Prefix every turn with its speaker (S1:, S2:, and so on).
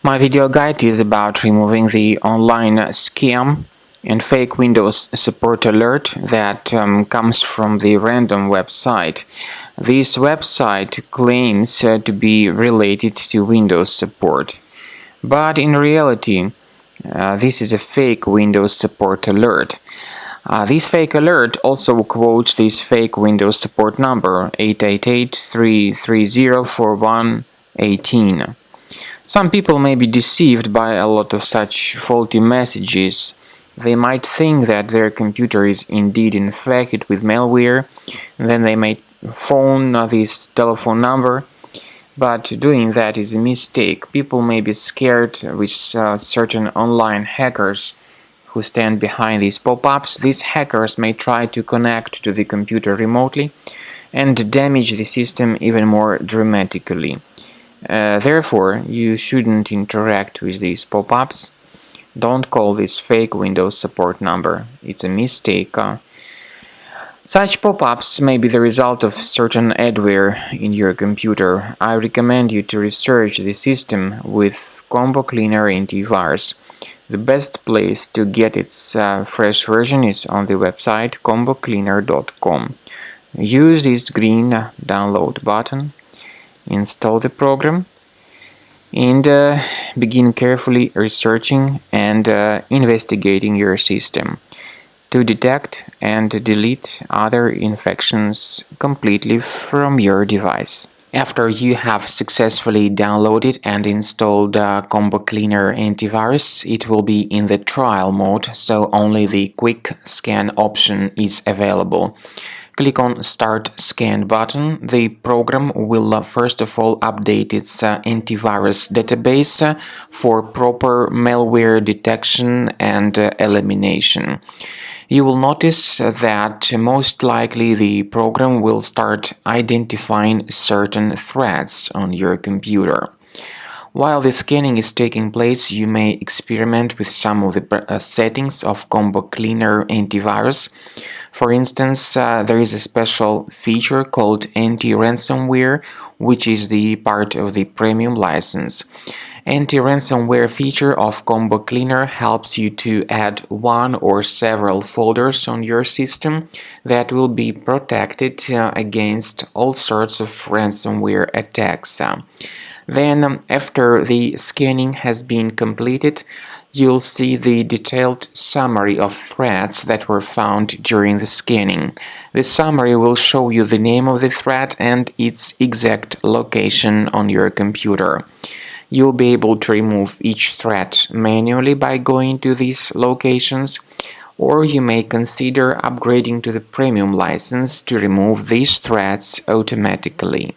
S1: My video guide is about removing the online scam and fake Windows support alert that comes from the random website. This website claims to be related to Windows support, but in reality, this is a fake Windows support alert. This fake alert also quotes this fake Windows support number 888-330-4118. Some people may be deceived by a lot of such faulty messages. They might think that their computer is indeed infected with malware, and then they may phone this telephone number, but doing that is a mistake. People may be scared with certain online hackers who stand behind these pop-ups. These hackers may try to connect to the computer remotely and damage the system even more dramatically. Therefore, you shouldn't interact with these pop-ups. Don't call this fake Windows support number. It's a mistake. Such pop-ups may be the result of certain adware in your computer. I recommend you to research the system with Combo Cleaner Antivirus. The best place to get its fresh version is on the website combocleaner.com. Use this green download button, install the program, and begin carefully researching and investigating your system to detect and delete other infections completely from your device. After you have successfully downloaded and installed Combo Cleaner Antivirus, it will be in the trial mode, so only the quick scan option is available. Click on Start Scan button. The program will first of all update its antivirus database for proper malware detection and elimination. You will notice that most likely the program will start identifying certain threats on your computer. While the scanning is taking place, you may experiment with some of the settings of Combo Cleaner Antivirus. For instance, there is a special feature called Anti-Ransomware, which is the part of the premium license. Anti-ransomware feature of Combo Cleaner helps you to add one or several folders on your system that will be protected against all sorts of ransomware attacks. Then, after the scanning has been completed, you'll see the detailed summary of threats that were found during the scanning. The summary will show you the name of the threat and its exact location on your computer. You'll be able to remove each threat manually by going to these locations, or you may consider upgrading to the premium license to remove these threats automatically.